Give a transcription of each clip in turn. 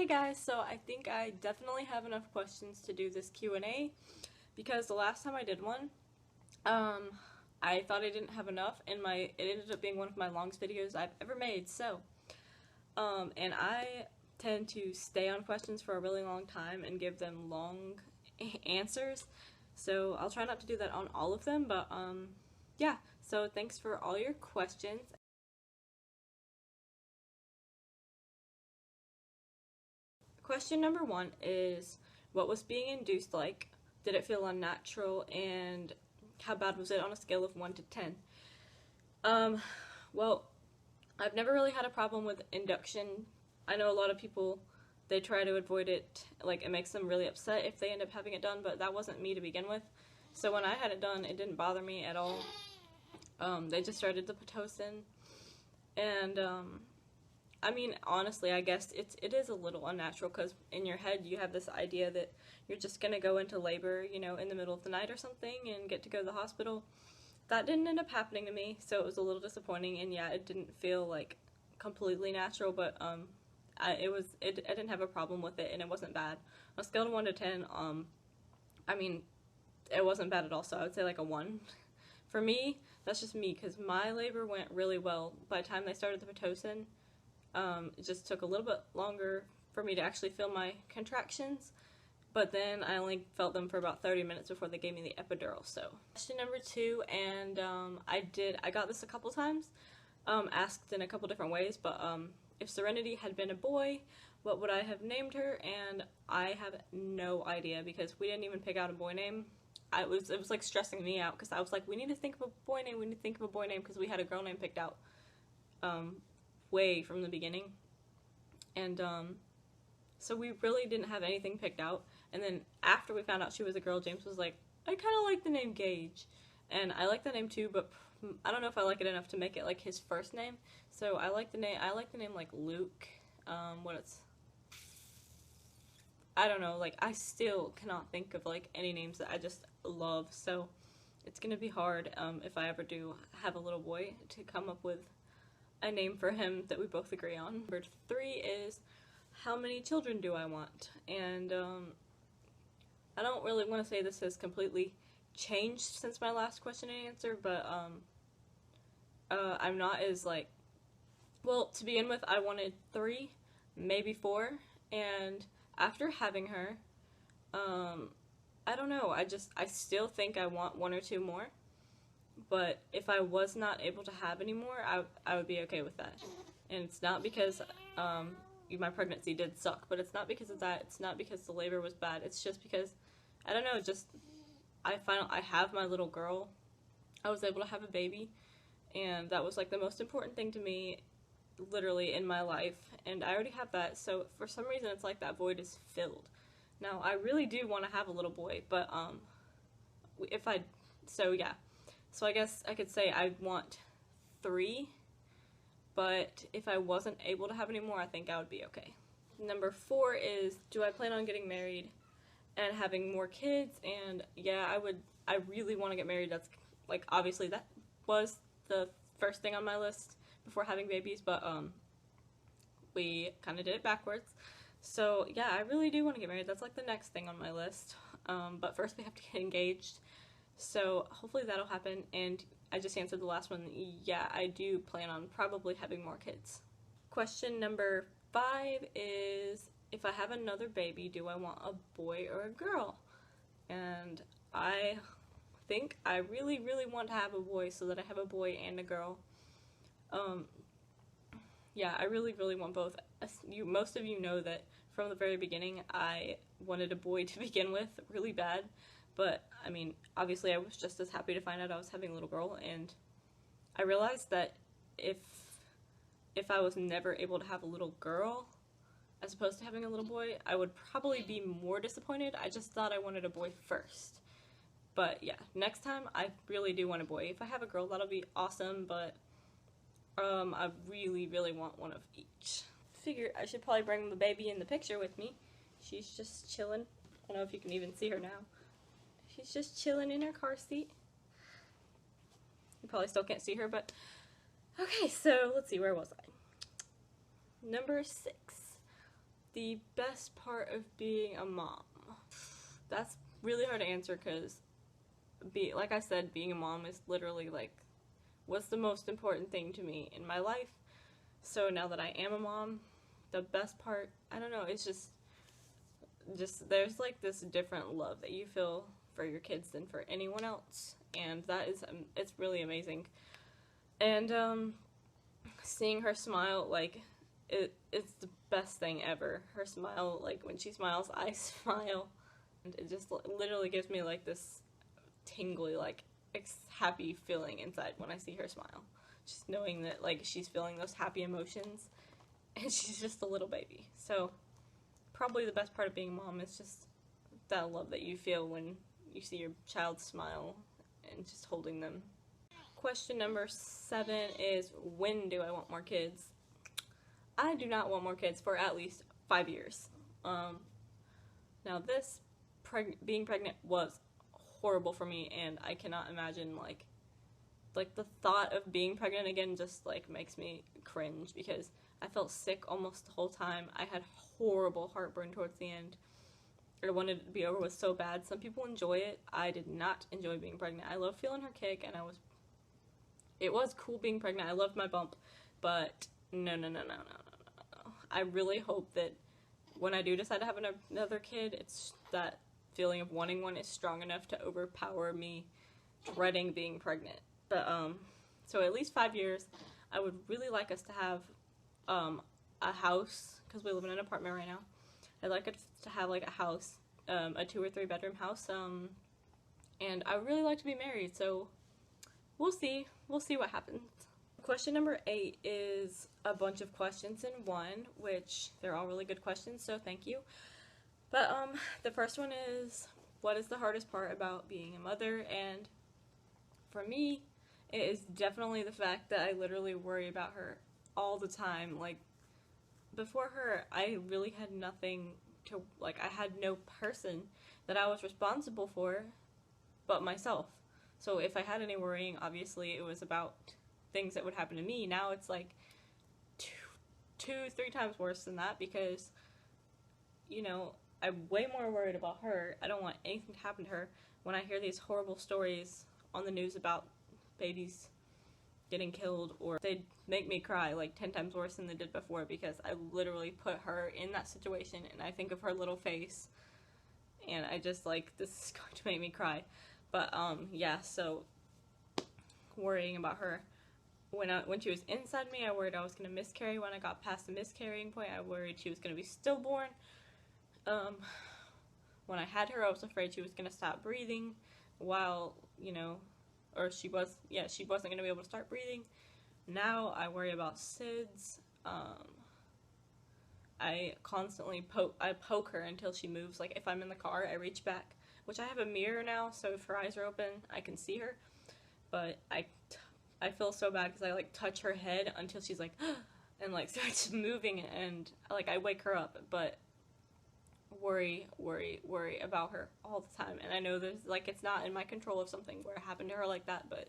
Hey guys, so I think I definitely have enough questions to do this Q&A because the last time I did one, I thought I didn't have enough and it ended up being one of my longest videos I've ever made. And I tend to stay on questions for a really long time and give them long answers. So I'll try not to do that on all of them, but yeah. So thanks for all your questions. Question number 1 is, what was being induced like? Did it feel unnatural? And how bad was it on a scale of 1 to 10? Well, I've never really had a problem with induction. I know a lot of people, they try to avoid it, like it makes them really upset if they end up having it done, but that wasn't me to begin with. So when I had it done, it didn't bother me at all. They just started the Pitocin, and I mean, honestly, I guess it is a little unnatural because in your head you have this idea that you're just gonna go into labor, you know, in the middle of the night or something and get to go to the hospital. That didn't end up happening to me, so it was a little disappointing, and yeah, it didn't feel like completely natural, but I didn't have a problem with it, and it wasn't bad. On a scale of 1 to 10, I mean, it wasn't bad at all, so I would say like a 1. For me, that's just me, because my labor went really well. By the time they started the Pitocin, it just took a little bit longer for me to actually feel my contractions, but then I only felt them for about 30 minutes before they gave me the epidural. So question number 2, and I got this a couple times, asked in a couple different ways, but if Serenity had been a boy, what would I have named her? And I have no idea because we didn't even pick out a boy name. It was like stressing me out because I was like, we need to think of a boy name, because we had a girl name picked out way from the beginning, and so we really didn't have anything picked out. And then after we found out she was a girl, James was like, I kind of like the name Gage, and I like the name too, but I don't know if I like it enough to make it like his first name. So I like the name like Luke. I don't know, like I still cannot think of like any names that I just love, so it's gonna be hard if I ever do have a little boy to come up with a name for him that we both agree on. Number 3 is, how many children do I want? And I don't really want to say this has completely changed since my last question and answer, but I'm not as like, well, to begin with, I wanted 3, maybe 4, and after having her, I don't know, I still think I want 1 or 2 more. But if I was not able to have any more, I would be okay with that. And it's not because my pregnancy did suck, but it's not because of that. It's not because the labor was bad. It's just because, I don't know, just I have my little girl. I was able to have a baby, and that was like the most important thing to me, literally, in my life. And I already have that, so for some reason it's like that void is filled. Now, I really do want to have a little boy, but yeah. So I guess I could say I want 3, but if I wasn't able to have any more, I think I would be okay. Number 4 is, do I plan on getting married and having more kids? And yeah, I really want to get married. That's like, obviously that was the first thing on my list before having babies, but we kind of did it backwards. So yeah, I really do want to get married. That's like the next thing on my list. But first we have to get engaged. So hopefully that'll happen, and I just answered the last one. Yeah, I do plan on probably having more kids. Question number 5 is, if I have another baby, do I want a boy or a girl? And I think I really, really want to have a boy so that I have a boy and a girl. Yeah, I really, really want both. Most of you know that from the very beginning I wanted a boy to begin with really bad. But, I mean, obviously I was just as happy to find out I was having a little girl, and I realized that if I was never able to have a little girl as opposed to having a little boy, I would probably be more disappointed. I just thought I wanted a boy first. But yeah, next time I really do want a boy. If I have a girl, that'll be awesome, but I really, really want one of each. Figure I should probably bring the baby in the picture with me. She's just chilling. I don't know if you can even see her now. She's just chilling in her car seat. You probably still can't see her, but okay, so let's see, where was I? Number 6. The best part of being a mom. That's really hard to answer because, like I said, being a mom is literally like what's the most important thing to me in my life. So now that I am a mom, the best part, I don't know, it's just there's like this different love that you feel for your kids than for anyone else, and that is it's really amazing. And seeing her smile, like it's the best thing ever. Her smile, like when she smiles, I smile, and it just literally gives me like this tingly, like happy feeling inside when I see her smile. Just knowing that like she's feeling those happy emotions, and she's just a little baby. So probably the best part of being a mom is just that love that you feel when you see your child smile and just holding them. Question number 7 is, when do I want more kids? I do not want more kids for at least 5 years. Now this being pregnant was horrible for me, and I cannot imagine like the thought of being pregnant again just like makes me cringe, because I felt sick almost the whole time. I had horrible heartburn towards the end. I wanted it to be over with so bad. Some people enjoy it. I did not enjoy being pregnant. I love feeling her kick, and it was cool being pregnant. I loved my bump, but no. I really hope that when I do decide to have another kid, it's that feeling of wanting one is strong enough to overpower me dreading being pregnant. But so at least 5 years. I would really like us to have a house, because we live in an apartment right now. I'd like it to have like a house, a 2 or 3 bedroom house, and I would really like to be married, so we'll see what happens. Question number 8 is a bunch of questions in one, which they're all really good questions, so thank you. But the first one is, what is the hardest part about being a mother? And for me, it is definitely the fact that I literally worry about her all the time. Like, before her, I really had nothing to, like, I had no person that I was responsible for but myself. So if I had any worrying, obviously it was about things that would happen to me. Now it's like 2-3 times worse than that, because, you know, I'm way more worried about her. I don't want anything to happen to her. When I hear these horrible stories on the news about babies getting killed, or they make me cry like 10 times worse than they did before, because I literally put her in that situation and I think of her little face and I just like, this is going to make me cry. But yeah, so worrying about her. When she was inside me, I worried I was going to miscarry. When I got past the miscarrying point, I worried she was going to be stillborn. When I had her, I was afraid she was going to stop breathing while, you know, or she wasn't going to be able to start breathing. Now I worry about SIDS. I constantly poke her until she moves. Like, if I'm in the car, I reach back, which I have a mirror now, so if her eyes are open, I can see her. But I feel so bad because I like touch her head until she's like, and like starts moving, and like I wake her up. But worry about her all the time. And I know there's like, it's not in my control if something were to happen to her like that, but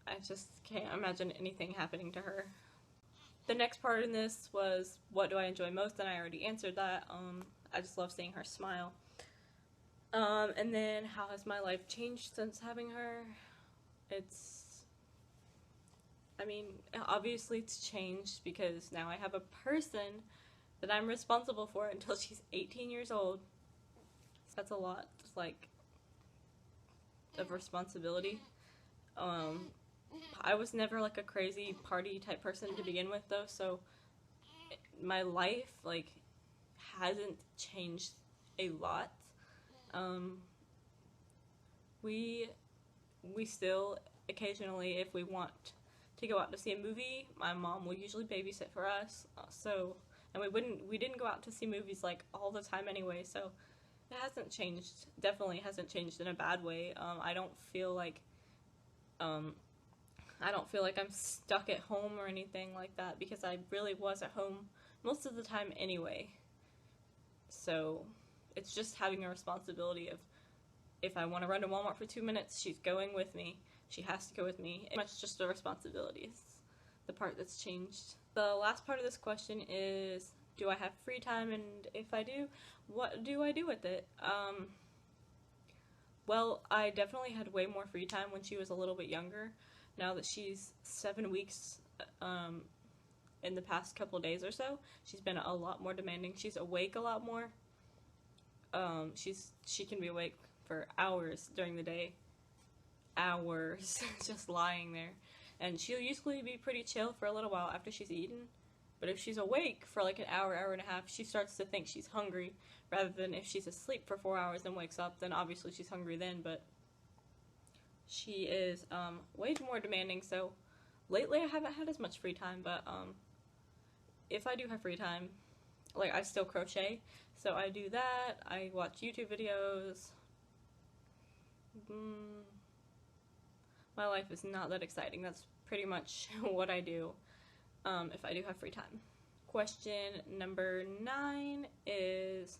I just can't imagine anything happening to her. The next part in this was, what do I enjoy most? And I already answered that. I just love seeing her smile. And then, how has my life changed since having her? I mean, obviously it's changed because now I have a person that I'm responsible for until she's 18 years old. So that's a lot, like, of responsibility. I was never like a crazy party type person to begin with, though, so my life like hasn't changed a lot. We still occasionally, if we want to go out to see a movie, my mom will usually babysit for us. And we didn't go out to see movies like all the time anyway, so it hasn't changed. Definitely hasn't changed in a bad way. I don't feel like I'm stuck at home or anything like that, because I really was at home most of the time anyway. So it's just having a responsibility of, if I want to run to Walmart for 2 minutes, she's going with me. She has to go with me. It's just a responsibility. It's the part that's changed. The last part of this question is, do I have free time, and if I do, what do I do with it? Well, I definitely had way more free time when she was a little bit younger. Now that she's 7 weeks, in the past couple of days or so, she's been a lot more demanding. She's awake a lot more. She can be awake for hours during the day. Hours, just lying there. And she'll usually be pretty chill for a little while after she's eaten. But if she's awake for like an hour, hour and a half, she starts to think she's hungry, rather than if she's asleep for 4 hours and wakes up, then obviously she's hungry then, but she is way more demanding. So lately I haven't had as much free time, but if I do have free time, like, I still crochet, so I do that. I watch YouTube videos. My life is not that exciting. That's pretty much what I do if I do have free time. Question number 9 is,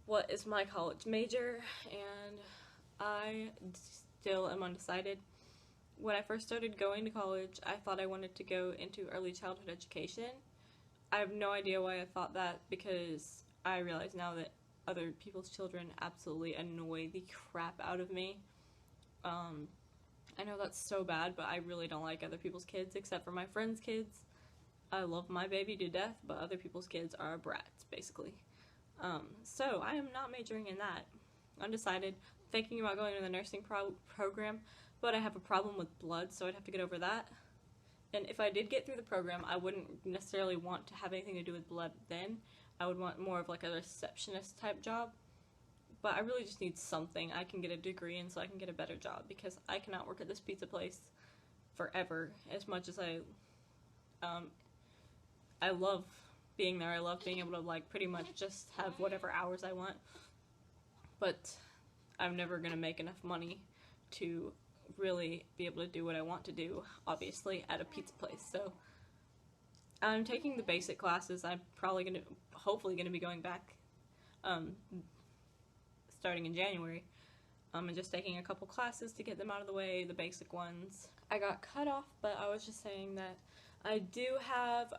what is my college major? And I still am undecided. When I first started going to college, I thought I wanted to go into early childhood education. I have no idea why I thought that, because I realize now that other people's children absolutely annoy the crap out of me. I know that's so bad, but I really don't like other people's kids, except for my friends' kids. I love my baby to death, but other people's kids are brats, basically. So I am not majoring in that. Undecided, thinking about going to the nursing program, but I have a problem with blood, so I'd have to get over that. And if I did get through the program, I wouldn't necessarily want to have anything to do with blood then. I would want more of like a receptionist type job. But I really just need something I can get a degree in so I can get a better job, because I cannot work at this pizza place forever. As much as I love being there. I love being able to, like, pretty much just have whatever hours I want. But I'm never going to make enough money to really be able to do what I want to do, obviously, at a pizza place. So I'm taking the basic classes. I'm probably hopefully going to be going back starting in January. And just taking a couple classes to get them out of the way, the basic ones. I got cut off, but I was just saying that I do have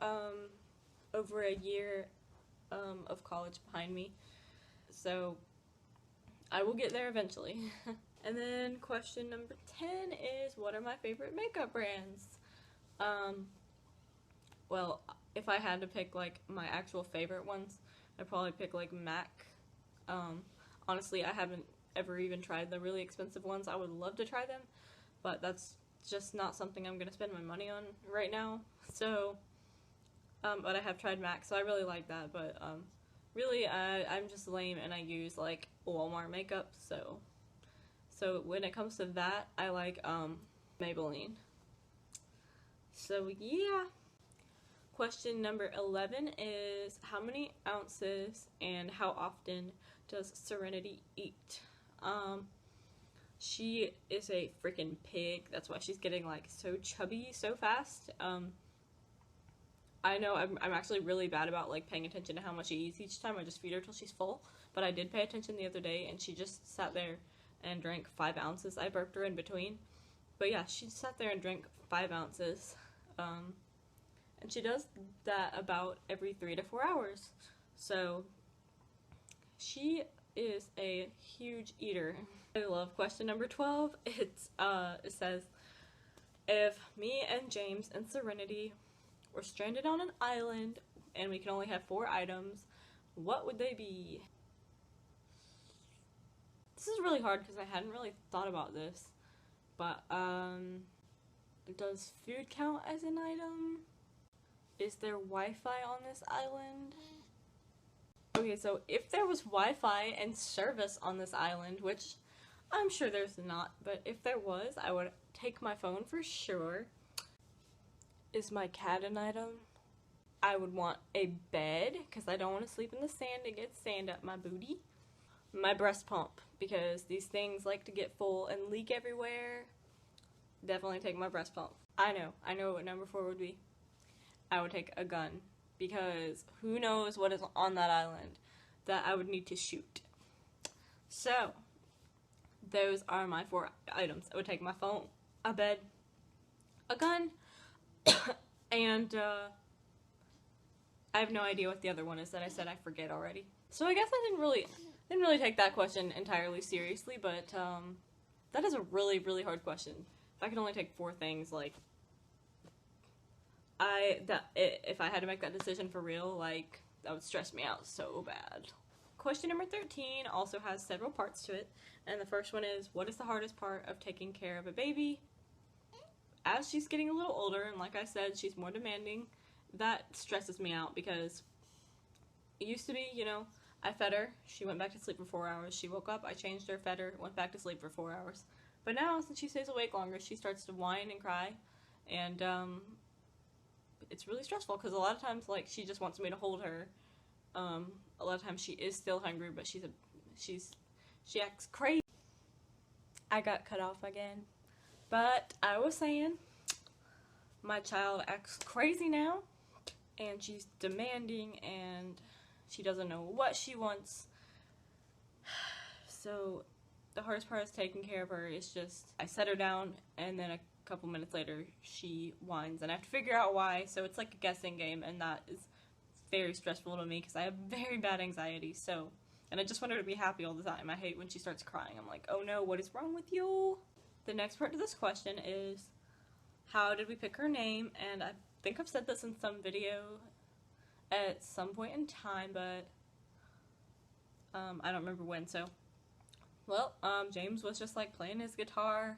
over a year of college behind me, so I will get there eventually. And then question number 10 is, what are my favorite makeup brands? Well, if I had to pick, like, my actual favorite ones, I'd probably pick, like, MAC. Honestly, I haven't ever even tried the really expensive ones. I would love to try them, but that's just not something I'm gonna spend my money on right now. So, but I have tried MAC, so I really like that, but really, I'm just lame and I use, like, Walmart makeup, so when it comes to that, I like Maybelline. So yeah. Question number 11 is, how many ounces and how often does Serenity eat? She is a freaking pig. That's why she's getting, like, so chubby so fast. I know I'm actually really bad about, like, paying attention to how much she eats each time. I just feed her till she's full. But I did pay attention the other day, and she just sat there and drank 5 ounces. I burped her in between. But yeah, she sat there and drank 5 ounces. And she does that about every 3 to 4 hours. So she is a huge eater. I love question number 12. It says, if me and James and Serenity were stranded on an island and we can only have 4 items, what would they be? This is really hard because I hadn't really thought about this, but does food count as an item? Is there Wi-Fi on this island? Okay, so if there was Wi-Fi and service on this island, which I'm sure there's not, but if there was, I would take my phone for sure. Is my cat an item? I would want a bed, because I don't want to sleep in the sand and get sand up my booty. My breast pump, because these things like to get full and leak everywhere. Definitely take my breast pump. I know what number 4 would be. I would take a gun, because who knows what is on that island that I would need to shoot. So, those are my 4 items. I would take my phone, a bed, a gun, and I have no idea what the other one is that I said I forget already. So I guess I didn't really take that question entirely seriously, but that is a really, really hard question. If I could only take 4 things, like, if I had to make that decision for real, like, that would stress me out so bad. Question number 13 also has several parts to it, and the first one is, what is the hardest part of taking care of a baby? As she's getting a little older, and like I said, she's more demanding, that stresses me out because it used to be, you know, I fed her, she went back to sleep for 4 hours, she woke up, I changed her, fed her, went back to sleep for 4 hours. But now, since she stays awake longer, she starts to whine and cry, and it's really stressful because a lot of times, like, she just wants me to hold her. A lot of times she is still hungry, but she acts crazy. I got cut off again. But I was saying, my child acts crazy now, and she's demanding, and she doesn't know what she wants. So the hardest part is taking care of her. Is just, I set her down, and then a couple minutes later, she whines, and I have to figure out why, so it's like a guessing game, and that is very stressful to me, because I have very bad anxiety, so, and I just want her to be happy all the time. I hate when she starts crying. I'm like, oh no, what is wrong with you? The next part to this question is, how did we pick her name? And I think I've said this in some video at some point in time, but I don't remember when, so, well, James was just, like, playing his guitar,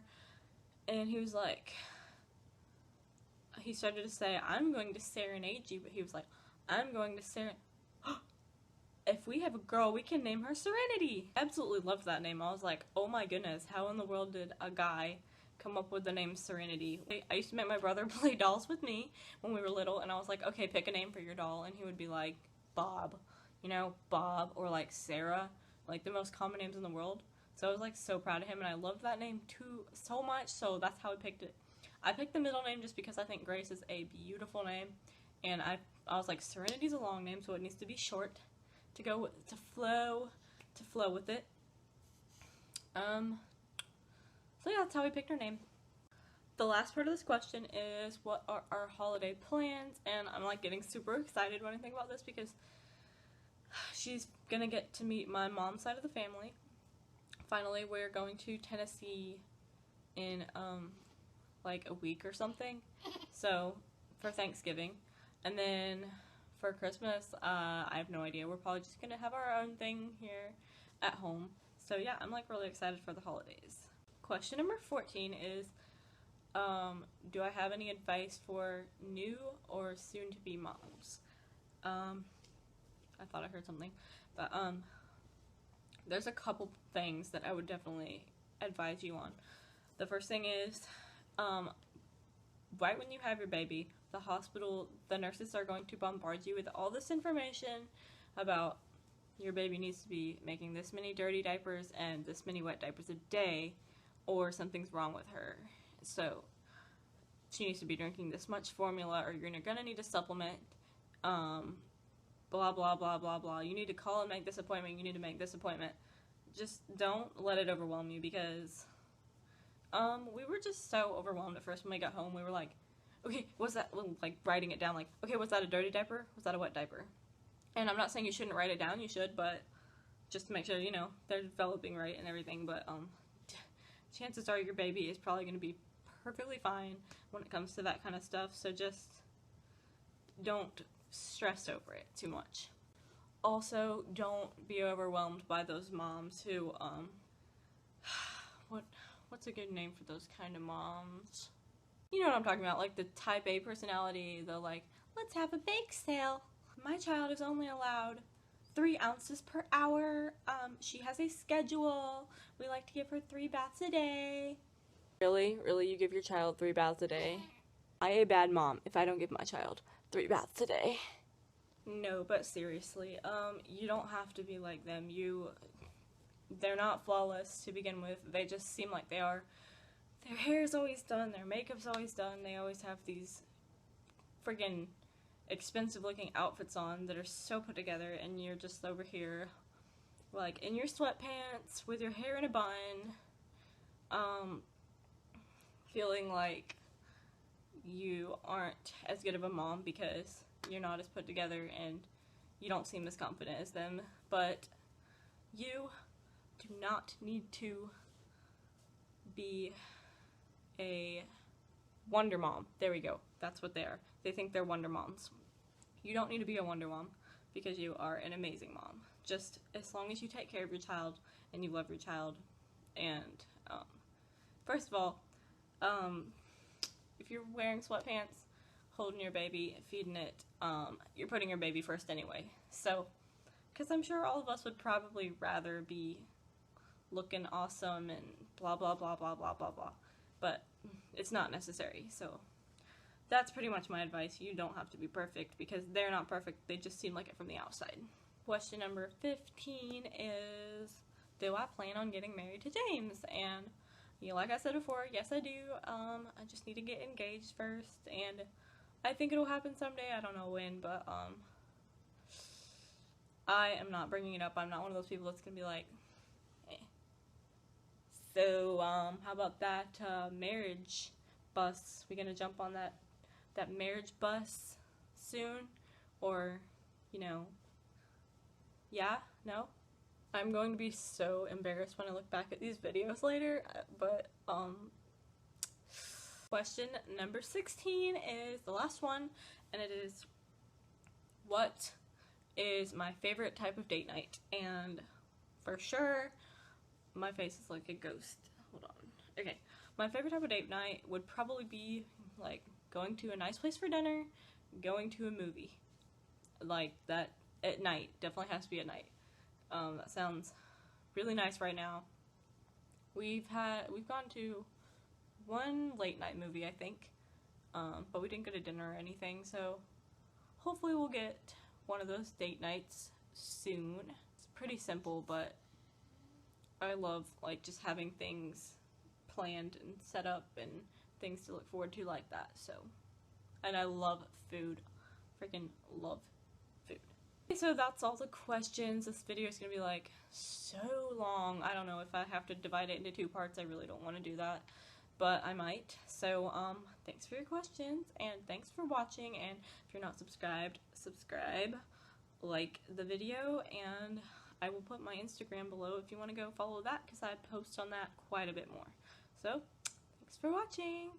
and he was like, he started to say, I'm going to serenade you, but he was like, I'm going to serenade, if we have a girl, we can name her Serenity. I absolutely loved that name. I was like, oh my goodness, how in the world did a guy come up with the name Serenity? I used to make my brother play dolls with me when we were little, and I was like, okay, pick a name for your doll, and he would be like, Bob, you know, Bob, or like Sarah, like the most common names in the world. So I was like so proud of him, and I loved that name too so much, so that's how I picked it. I picked the middle name just because I think Grace is a beautiful name, and I was like, Serenity's a long name, so it needs to be short to go with, to flow with it. So yeah, that's how we picked her name. The last part of this question is, what are our holiday plans? And I'm like getting super excited when I think about this because she's gonna get to meet my mom's side of the family. Finally, we're going to Tennessee in like a week or something, so for Thanksgiving, and then for Christmas, I have no idea. We're probably just gonna have our own thing here at home. So yeah, I'm like really excited for the holidays. Question number 14 is, do I have any advice for new or soon-to-be moms? I thought I heard something, but there's a couple things that I would definitely advise you on. The first thing is, right when you have your baby, the hospital, the nurses are going to bombard you with all this information about your baby needs to be making this many dirty diapers and this many wet diapers a day, or something's wrong with her. So she needs to be drinking this much formula, or you're gonna need a supplement, blah, blah, blah, blah, blah. You need to call and make this appointment, you need to make this appointment. Just don't let it overwhelm you, because we were just so overwhelmed at first when we got home. We were like, okay, what's that, like, writing it down, like, okay, was that a dirty diaper? Was that a wet diaper? And I'm not saying you shouldn't write it down, you should, but just to make sure, you know, they're developing right and everything, but, chances are your baby is probably going to be perfectly fine when it comes to that kind of stuff, so just don't stress over it too much. Also, don't be overwhelmed by those moms who, what's a good name for those kind of moms? You know what I'm talking about, like the type A personality, the like, let's have a bake sale. My child is only allowed 3 ounces per hour. She has a schedule. We like to give her 3 baths a day. Really? Really? You give your child 3 baths a day? I a bad mom if I don't give my child 3 baths a day. No, but seriously, you don't have to be like them. They're not flawless to begin with. They just seem like they are. Their hair is always done, their makeup's always done, they always have these friggin' expensive looking outfits on that are so put together, and you're just over here, like, in your sweatpants, with your hair in a bun, feeling like you aren't as good of a mom because you're not as put together and you don't seem as confident as them, but you do not need to be a Wonder Mom. There we go. That's what they are. They think they're Wonder Moms. You don't need to be a Wonder Mom because you are an amazing mom. Just as long as you take care of your child and you love your child. And first of all, if you're wearing sweatpants, holding your baby, feeding it, you're putting your baby first anyway. So, because I'm sure all of us would probably rather be looking awesome and blah blah blah blah blah blah blah, but it's not necessary. So that's pretty much my advice. You don't have to be perfect because they're not perfect, they just seem like it from the outside. Question number 15 is, do I plan on getting married to James? And like I said before, yes I do. I just need to get engaged first, and I think it'll happen someday. I don't know when, but I am not bringing it up. I'm not one of those people that's gonna be like, eh. So how about that marriage bus? We gonna jump on that marriage bus soon, or yeah, no? I'm going to be so embarrassed when I look back at these videos later, but question number 16 is the last one, and it is, what is my favorite type of date night? And for sure, my face is like a ghost. Hold on. Okay, my favorite type of date night would probably be like going to a nice place for dinner, going to a movie. Like that at night. Definitely has to be at night. That sounds really nice right now. We've gone to one late night movie, I think, but we didn't go to dinner or anything, so hopefully we'll get one of those date nights soon. It's pretty simple, but I love like just having things planned and set up and things to look forward to like that. So, and I love food. Freaking love food. Okay, so that's all the questions. This video is gonna be like so long. I don't know if I have to divide it into 2 parts. I really don't want to do that, but I might. So thanks for your questions, and thanks for watching. And if you're not subscribed, subscribe, like the video, and I will put my Instagram below if you want to go follow that, because I post on that quite a bit more. So thanks for watching.